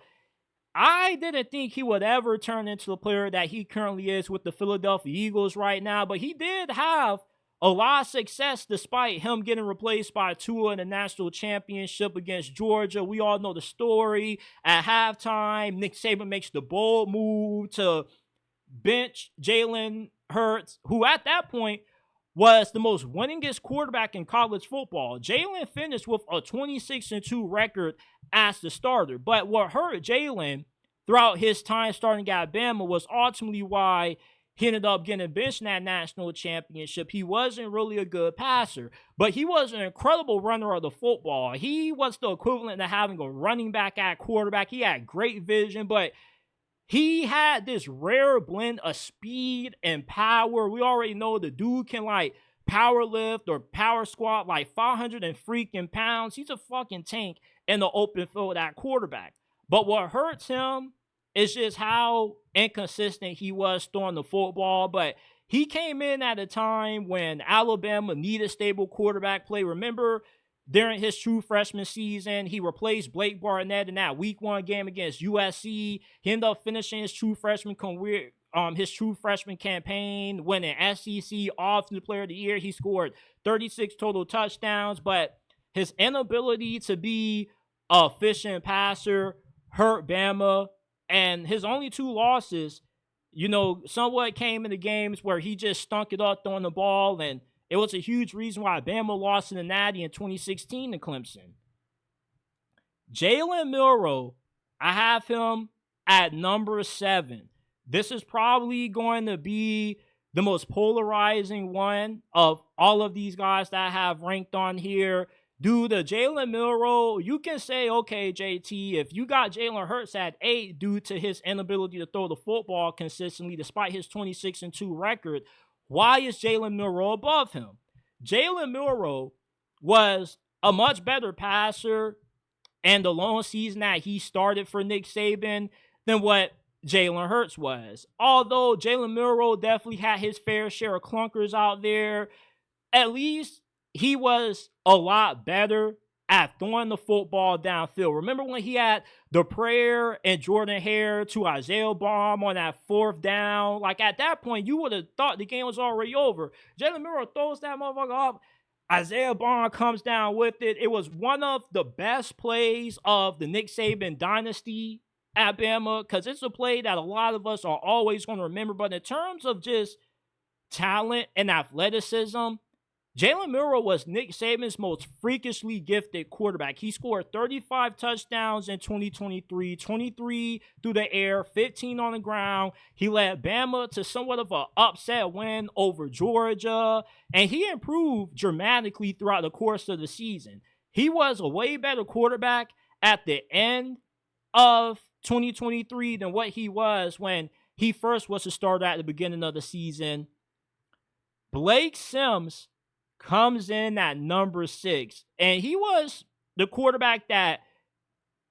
S1: I didn't think he would ever turn into the player that he currently is with the Philadelphia Eagles right now, but he did have a lot of success despite him getting replaced by Tua in the national championship against Georgia. We all know the story. At halftime, Nick Saban makes the bold move to bench Jalen Hurts, who at that point was the most winningest quarterback in college football. Jalen finished with a 26-2 record as the starter. But what hurt Jalen throughout his time starting at Bama was ultimately why he ended up getting benched in that national championship. He wasn't really a good passer, but he was an incredible runner of the football. He was the equivalent to having a running back at quarterback. He had great vision, but he had this rare blend of speed and power. We already know the dude can like power lift or power squat like 500 and freaking pounds. He's a fucking tank in the open field at quarterback. But what hurts him is just how inconsistent he was throwing the football. But he came in at a time when Alabama needed stable quarterback play. Remember, during his true freshman season, he replaced Blake Barnett in that week 1 game against USC. He ended up finishing his true freshman career, his true freshman campaign, winning SEC Offensive Player of the Year. He scored 36 total touchdowns, but his inability to be an efficient passer hurt Bama, and his only 2 losses, somewhat came in the games where he just stunk it up throwing the ball, and it was a huge reason why Bama lost in the Natty in 2016 to Clemson. Jalen Milroe, I have him at number 7. This is probably going to be the most polarizing one of all of these guys that I have ranked on here. Due to Jalen Milroe, you can say, okay, JT, if you got Jalen Hurts at 8 due to his inability to throw the football consistently despite his 26-2 record, why is Jalen Milroe above him? Jalen Milroe was a much better passer in the long season that he started for Nick Saban than what Jalen Hurts was. Although Jalen Milroe definitely had his fair share of clunkers out there, at least he was a lot better at throwing the football downfield. Remember when he had the prayer and Jordan Hare to Isaiah Baum on that 4th down? Like, at that point, you would have thought the game was already over. Jalen Milroe throws that motherfucker up. Isaiah Baum comes down with it. It was one of the best plays of the Nick Saban dynasty at Bama, because it's a play that a lot of us are always going to remember. But in terms of just talent and athleticism, Jalen Milroe was Nick Saban's most freakishly gifted quarterback. He scored 35 touchdowns in 2023, 23 through the air, 15 on the ground. He led Bama to somewhat of an upset win over Georgia, and he improved dramatically throughout the course of the season. He was a way better quarterback at the end of 2023 than what he was when he first was a starter at the beginning of the season. Blake Sims comes in at number 6, and he was the quarterback that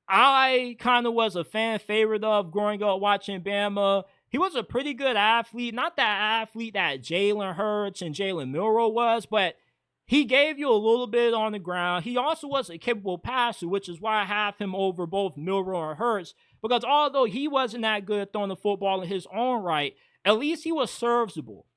S1: I kind of was a fan favorite of growing up watching Bama. He was a pretty good athlete, not that athlete that Jalen Hurts and Jalen Milroe was, but he gave you a little bit on the ground. He also was a capable passer, which is why I have him over both Milroe and Hurts, because although he wasn't that good at throwing the football in his own right, at least he was serviceable.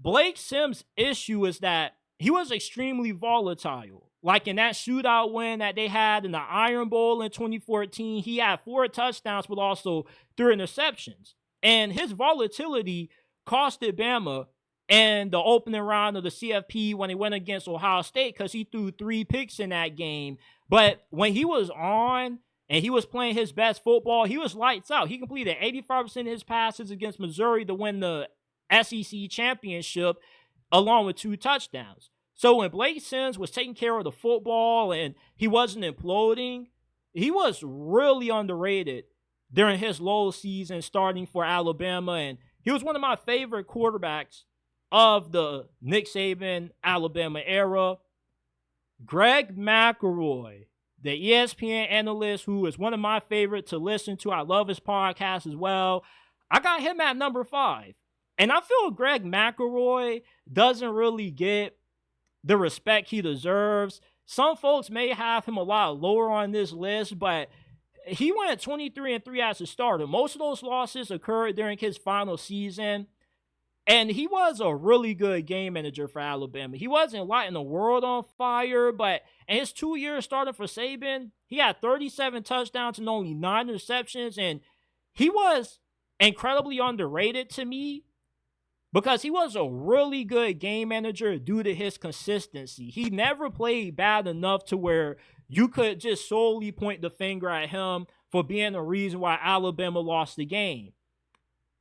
S1: Blake Sims' issue is that he was extremely volatile. Like in that shootout win that they had in the Iron Bowl in 2014, he had 4 touchdowns, but also 3 interceptions. And his volatility costed Bama in the opening round of the CFP when he went against Ohio State, because he threw 3 picks in that game. But when he was on and he was playing his best football, he was lights out. He completed 85% of his passes against Missouri to win the SEC championship, along with 2 touchdowns. So when Blake Sims was taking care of the football and he wasn't imploding, he was really underrated during his low season starting for Alabama. And he was one of my favorite quarterbacks of the Nick Saban Alabama era. Greg McElroy the ESPN analyst, who is one of my favorite to listen to. I love his podcast as well. I got him at number 5. And I feel Greg McElroy doesn't really get the respect he deserves. Some folks may have him a lot lower on this list, but he went 23-3 as a starter. Most of those losses occurred during his final season. And he was a really good game manager for Alabama. He wasn't lighting the world on fire, but in his 2 years starting for Saban, he had 37 touchdowns and only 9 interceptions. And he was incredibly underrated to me because he was a really good game manager due to his consistency. He never played bad enough to where you could just solely point the finger at him for being the reason why Alabama lost the game.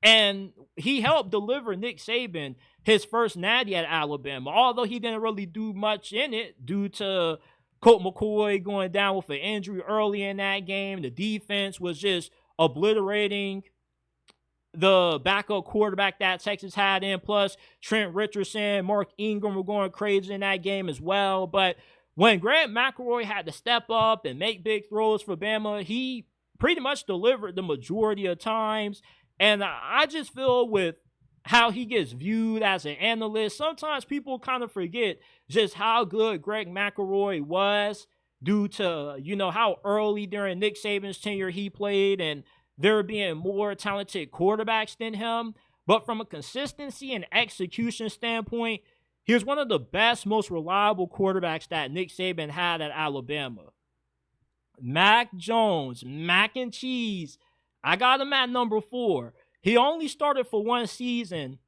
S1: And he helped deliver Nick Saban his first natty at Alabama, although he didn't really do much in it due to Colt McCoy going down with an injury early in that game. The defense was just obliterating the backup quarterback that Texas had in. Plus, Trent Richardson, Mark Ingram were going crazy in that game as well. But when Greg McElroy had to step up and make big throws for Bama, he pretty much delivered the majority of times. And I just feel with how he gets viewed as an analyst, sometimes people kind of forget just how good Greg McElroy was due to, how early during Nick Saban's tenure he played and there being more talented quarterbacks than him. But from a consistency and execution standpoint, he was one of the best, most reliable quarterbacks that Nick Saban had at Alabama. Mac Jones, mac and cheese. I got him at number 4. He only started for 1 season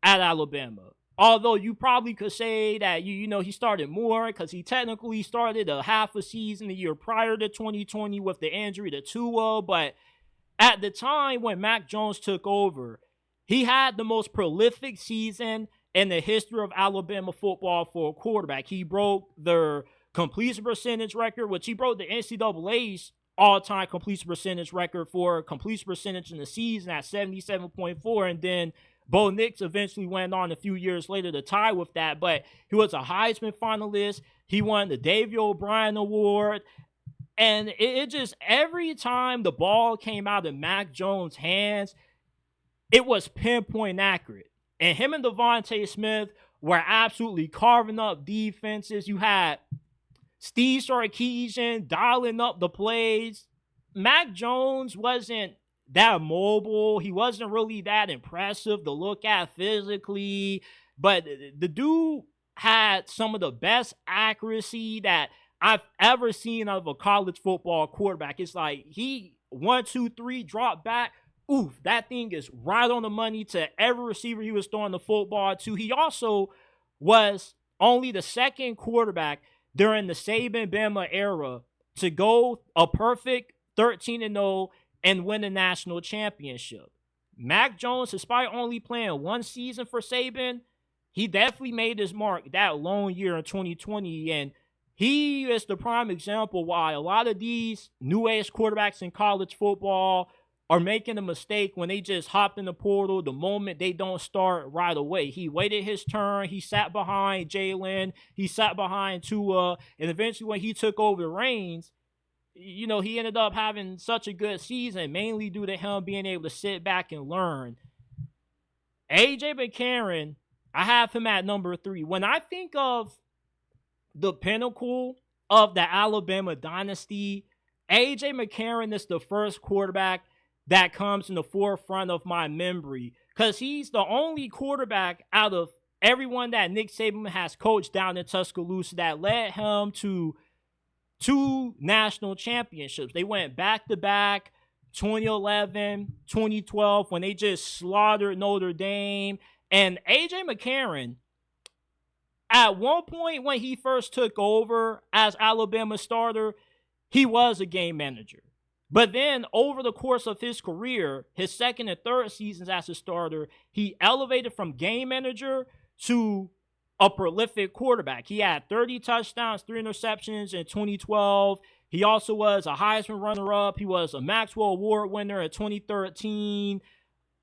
S1: at Alabama. Although you probably could say that, he started more because he technically started a half a season the year prior to 2020 with the injury to Tua. But at the time when Mac Jones took over, he had the most prolific season in the history of Alabama football for a quarterback. He broke their completion percentage record, which he broke the NCAA's all-time completion percentage record for completion percentage in the season at 77.4, and then Bo Nix eventually went on a few years later to tie with that. But he was a Heisman finalist. He won the Davey O'Brien Award. And it just, every time the ball came out of Mac Jones' hands, it was pinpoint accurate. And him and Devontae Smith were absolutely carving up defenses. You had Steve Sarkisian dialing up the plays. Mac Jones wasn't that mobile. He wasn't really that impressive to look at physically. But the dude had some of the best accuracy that I've ever seen out of a college football quarterback. It's like he 1, 2, 3 drop back. Oof, that thing is right on the money to every receiver he was throwing the football to. He also was only the second quarterback during the Saban-Bama era to go a perfect 13-0 and win a national championship. Mac Jones, despite only playing 1 season for Saban, he definitely made his mark that lone year in 2020, and he is the prime example why a lot of these new age quarterbacks in college football are making a mistake when they just hop in the portal the moment they don't start right away. He waited his turn. He sat behind Jalen. He sat behind Tua. And eventually when he took over the reins, he ended up having such a good season, mainly due to him being able to sit back and learn. A.J. McCarron, I have him at number 3. When I think of the pinnacle of the Alabama dynasty, A.J. McCarron is the first quarterback that comes in the forefront of my memory because he's the only quarterback out of everyone that Nick Saban has coached down in Tuscaloosa that led him to 2 national championships. They went back-to-back, 2011, 2012, when they just slaughtered Notre Dame. And A.J. McCarron, at one point when he first took over as Alabama starter, he was a game manager. But then over the course of his career, his second and third seasons as a starter, he elevated from game manager to a prolific quarterback. He had 30 touchdowns, 3 interceptions in 2012. He also was a Heisman runner-up. He was a Maxwell Award winner in 2013.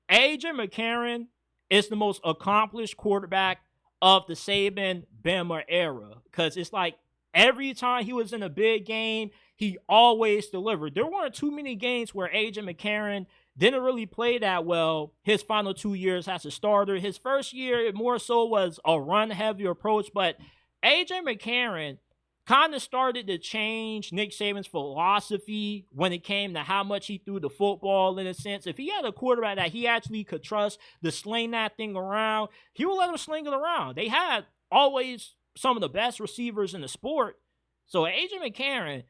S1: A.J. McCarron is the most accomplished quarterback of the Saban-Bama era because it's like Every time he was in a big game, he always delivered. There weren't too many games where A.J. McCarron didn't really play that well his final 2 years as a starter. His first year, it more so was a run-heavy approach, but A.J. McCarron kind of started to change Nick Saban's philosophy when it came to how much he threw the football, in a sense. If he had a quarterback that he actually could trust to sling that thing around, he would let him sling it around. They had always some of the best receivers in the sport. So A.J. McCarron,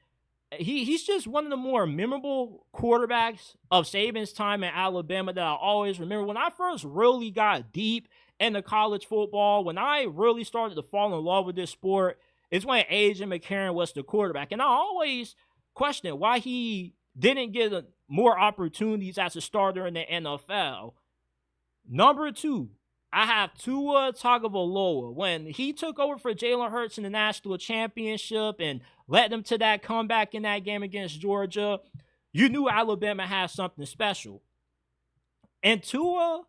S1: he's just one of the more memorable quarterbacks of Saban's time in Alabama that I always remember. When I first really got deep into college football, when I really started to fall in love with this sport, it's when A.J. McCarron was the quarterback. And I always questioned why he didn't get more opportunities as a starter in the NFL. Number 2, I have Tua Tagovailoa. When he took over for Jalen Hurts in the national championship and led them to that comeback in that game against Georgia, you knew Alabama had something special. And Tua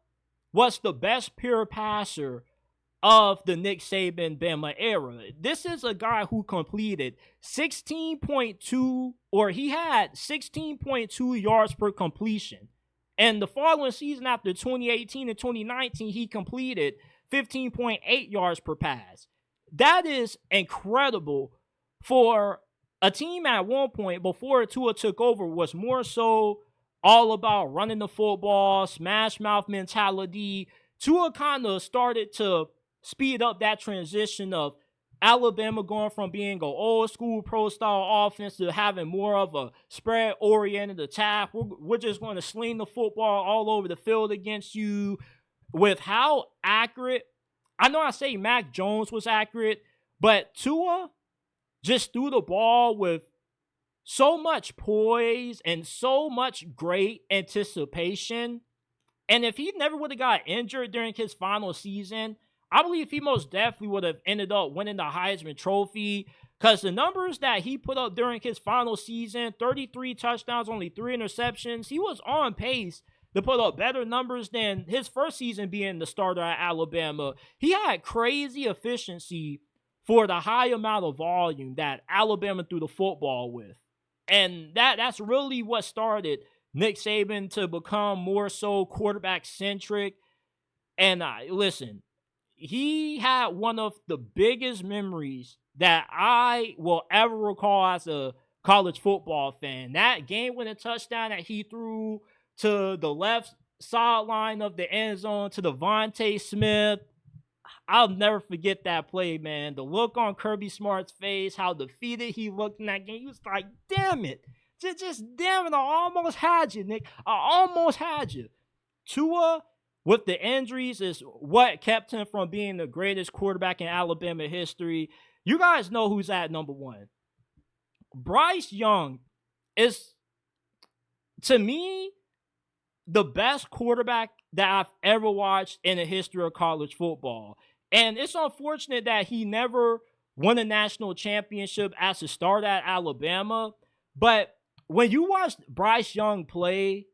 S1: was the best pure passer of the Nick Saban Bama era. This is a guy who completed 16.2, or he had 16.2 yards per completion. And the following season, after 2018 and 2019, he completed 15.8 yards per pass. That is incredible for a team at one point before Tua took over was more so all about running the football, smash mouth mentality. Tua kind of started to speed up that transition of Alabama going from being an old school pro style offense to having more of a spread oriented attack. We're just going to sling the football all over the field against you. With how accurate, I know I say Mac Jones was accurate, but Tua just threw the ball with so much poise and so much great anticipation. And if he never would have got injured during his final season, I believe he most definitely would have ended up winning the Heisman Trophy, because the numbers that he put up during his final season, 33 touchdowns, only 3 interceptions, he was on pace to put up better numbers than his first season being the starter at Alabama. He had crazy efficiency for the high amount of volume that Alabama threw the football with. And that's really what started Nick Saban to become more so quarterback-centric. And listen, he had one of the biggest memories that I will ever recall as a college football fan. That game-winning touchdown that he threw to the left sideline of the end zone to Devontae Smith. I'll never forget that play, man. The look on Kirby Smart's face, how defeated he looked in that game. He was like, damn it. Just damn it. I almost had you, Nick. I almost had you. Tua, with the injuries, is what kept him from being the greatest quarterback in Alabama history. You guys know who's at number 1. Bryce Young is, to me, the best quarterback that I've ever watched in the history of college football. And it's unfortunate that he never won a national championship as a starter at Alabama. But when you watched Bryce Young play,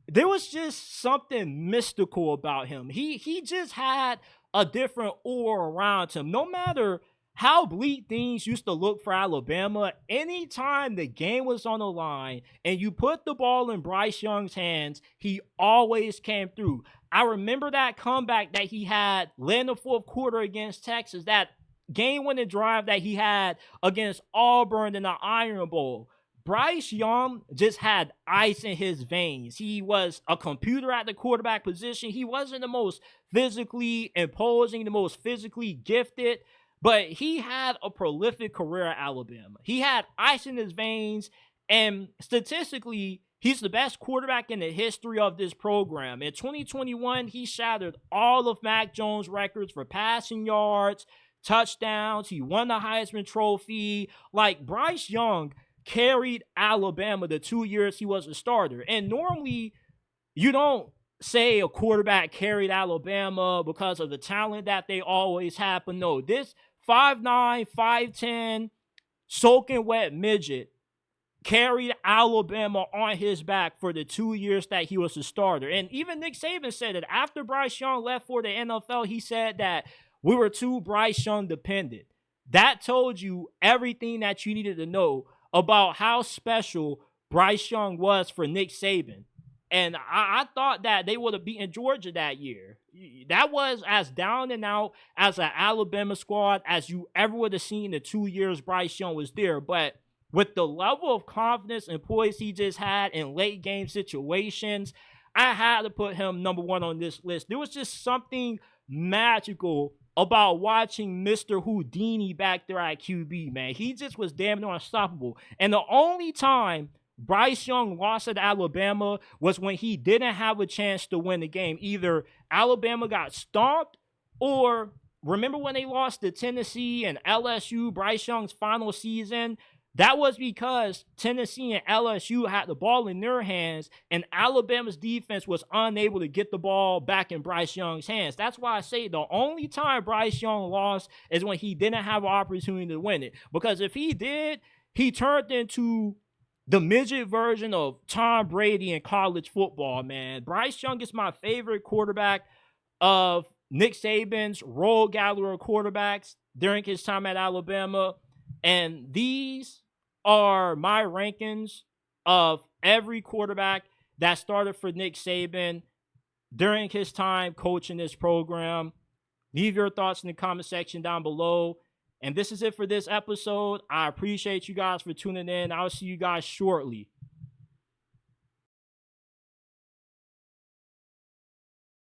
S1: there was just something mystical about him. He just had a different aura around him. No matter how bleak things used to look for Alabama, anytime the game was on the line and you put the ball in Bryce Young's hands, he always came through. I remember that comeback that he had late in the fourth quarter against Texas, that game-winning drive that he had against Auburn in the Iron Bowl. Bryce Young just had ice in his veins. He was a computer at the quarterback position. He wasn't the most physically imposing, the most physically gifted, but he had a prolific career at Alabama. He had ice in his veins, and statistically, he's the best quarterback in the history of this program. In 2021, he shattered all of Mac Jones' records for passing yards, touchdowns. He won the Heisman Trophy. Like, Bryce Young carried Alabama the 2 years he was a starter. And normally, you don't say a quarterback carried Alabama because of the talent that they always have. But no, this 5'9", 5'10", soaking wet midget carried Alabama on his back for the 2 years that he was a starter. And even Nick Saban said that after Bryce Young left for the NFL, he said that we were too Bryce Young dependent. That told you everything that you needed to know about how special Bryce Young was for Nick Saban. And I thought that they would have beaten Georgia that year. That was as down and out as an Alabama squad as you ever would have seen the 2 years Bryce Young was there. But with the level of confidence and poise he just had in late game situations, I had to put him number one on this list. There was just something magical about watching Mr. Houdini back there at QB, man. He just was damn near unstoppable. And the only time Bryce Young lost at Alabama was when he didn't have a chance to win the game. Either Alabama got stomped, or remember when they lost to Tennessee and LSU, Bryce Young's final season? That was because Tennessee and LSU had the ball in their hands, and Alabama's defense was unable to get the ball back in Bryce Young's hands. That's why I say the only time Bryce Young lost is when he didn't have an opportunity to win it. Because if he did, he turned into the midget version of Tom Brady in college football, man. Bryce Young is my favorite quarterback of Nick Saban's role gatherer quarterbacks during his time at Alabama. And these are my rankings of every quarterback that started for Nick Saban during his time coaching this program. Leave your thoughts in the comment section down below. And this is it for this episode. I appreciate you guys for tuning in. I'll see you guys shortly.